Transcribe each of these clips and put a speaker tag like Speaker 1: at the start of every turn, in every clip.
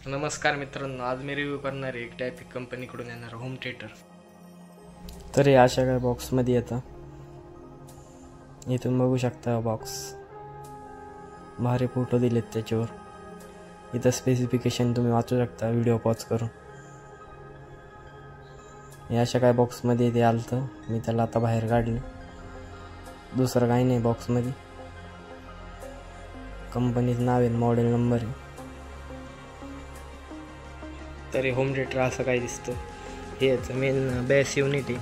Speaker 1: नमस्कार मित्रांनो, आज मी रिव्ह्यू करणार आहे एक टायपिक कंपनीकडून येणार होम थिएटर.
Speaker 2: तर हे अशा काय बॉक्समध्ये येतं. इथून बघू शकता बॉक्स, भारी फोटो दिलेत त्याच्यावर. इथं स्पेसिफिकेशन तुम्ही वाचू शकता व्हिडिओ पॉज करून. हे अशा काय बॉक्समध्ये ते आलं, मी त्याला आता बाहेर काढलं. दुसरं काही नाही बॉक्समध्ये. कंपनीचं नाव आहे, मॉडेल नंबर आहे.
Speaker 1: तर हे होम थिएटर असं काय दिसतं. हे याचं मेन बेस युनिट आहे.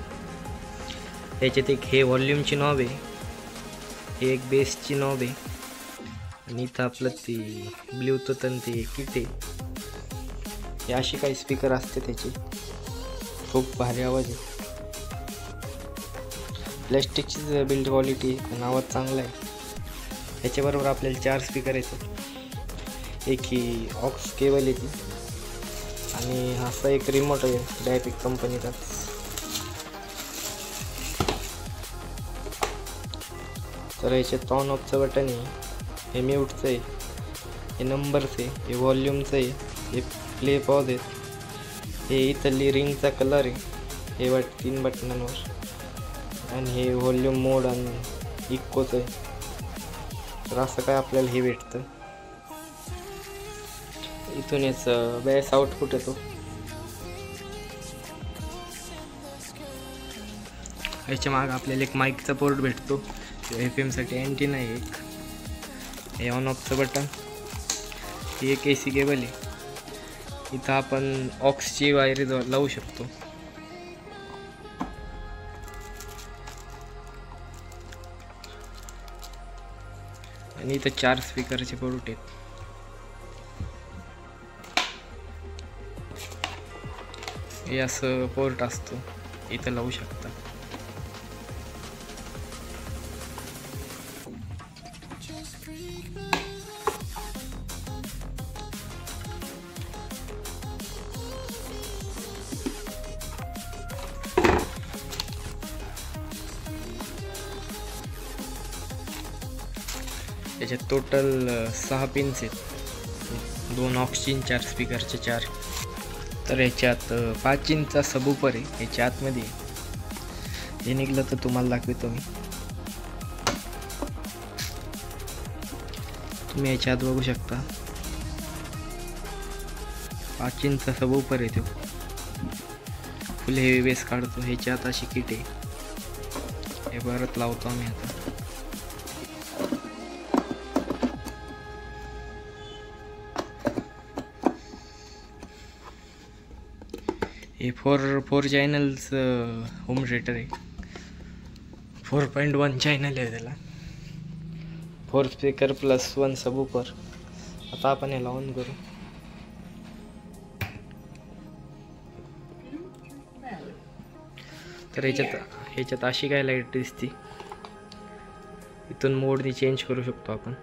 Speaker 1: ह्याच्यात एक हे व्हॉल्यूमची नॉब आहे, हे एक बेसची नॉब आहे, आणि इथं आपलं ती ब्ल्यूटूथ आणि ते किट आहे. हे अशी काही स्पीकर असते त्याची, खूप भारी आवाज आहे. प्लॅस्टिकची बिल्ड क्वालिटी पण आवाज चांगला आहे. ह्याच्याबरोबर आपल्याला 4 स्पीकर येतात. एक ही ऑक्स केबल येते आणि असा एक रिमोट आहे टायपिक कंपनीचा. तर याच्यात ऑन ऑफचं बटन आहे, हे म्यूटचं आहे, हे नंबरचं आहे, हे व्हॉल्यूमचं आहे, हे प्ले पॉज आहे, हे इथली रिंगचा कलर आहे, हे 3 बटनांवर, आणि हे व्हॉल्यूम मोड आणि इकोचं आहे. तर असं काय आपल्याला हे भेटतं. इथून याचं बेस आउटपुट येतो. याच्या मागे आपल्याला एक माईकचा पोर्ट भेटतो, FM साठी अँटीना आहे एक. हे ऑन ऑफचं बटन, ही एक AC केबल आहे. इथं आपण ऑक्सची वायर लावू शकतो. आणि इथं 4 स्पीकरचे पोर्ट आहेत. हे असं पोर्ट असतो, इथं लावू शकता. याच्यात टोटल 6 पिन्स आहेत, 2 ऑक्सची, 4 स्पीकरचे 4. तर याच्यात 5 इंचचा सबवूफर आहे याच्या आतमध्ये. हे निघलं तर तुम्हाला दाखवतो मी. तुम्ही याच्या आत बघू शकता, 5 इंचचा सबवूफर आहे तो. फुल हेवी बेस काढतो. ह्याच्या आत अशी किट आहे, हे परत लावतो आम्ही आता. हे 4 चॅनल्स होम थिएटर आहे. 4.1 चॅनल आहे त्याला. 4 स्पीकर प्लस 1 सबवूफर. आता आपण याला ऑन करू. तर ह्याच्यात अशी काय लाईट दिसते. इथून मोडनी चेंज करू शकतो आपण,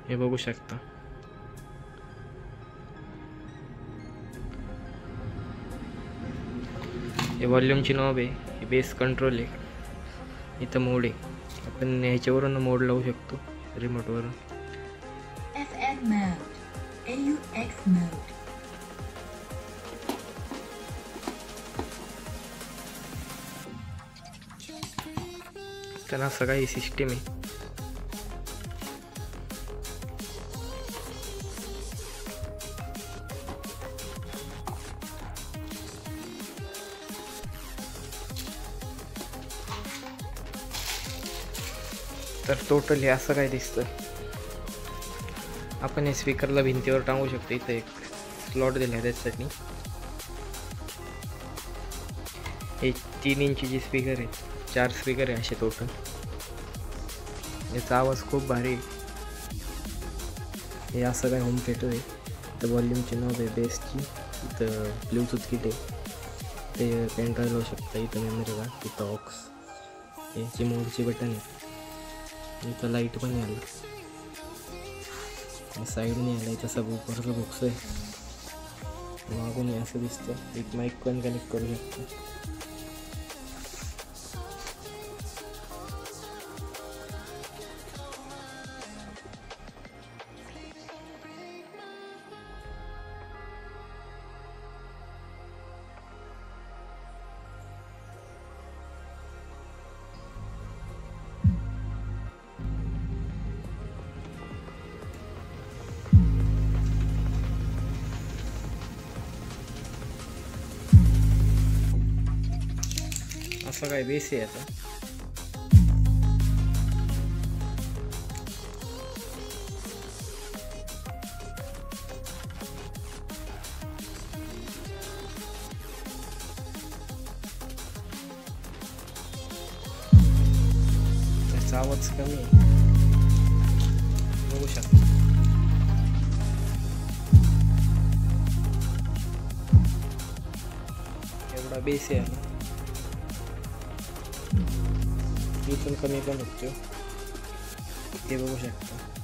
Speaker 1: हे बघू शकता. हे व्हॉल्यूमची नॉब आहे, हे बेस कंट्रोल आहे, इथं मोड आहे. आपण ह्याच्यावरून मोड लावू शकतो रिमोटवरून.
Speaker 3: FM mode, AUX mode.
Speaker 1: तर असं काही सिस्टीम आहे. तर टोटल हे असं काय दिसतं. आपण हे स्पीकरला भिंतीवर टांगू शकतो. इथं एक स्लॉट दिला आहे त्याच्यासाठी. हे 3 इंचीचे स्पीकर आहेत, 4 स्पीकर आहे असे टोटल. याचा आवाज खूप भारी आहे. हे असं काय होम थिएटर आहे. इथं व्हॉल्यूमची नॉब आहे बेसची, इथं ब्ल्यूटूथ किट आहे, ते पेन ड्राईव्ह लावू शकता. इथं मेमरी कार्ड, इथं ऑक्स, याची मोडची बटन आहे. इथं लाईट पण आलं, साईडने आला. इथं सबवूफरचं बॉक्स आहे. मागून असं दिसतं. एक माईक पण कनेक्ट करू शकतो. असा काय बेस आहे आता. त्याचा आवाज कमी आहे, बघू शकता. एवढा बेस आहे आता. इथून कमी पण होतो हे बघू शकता.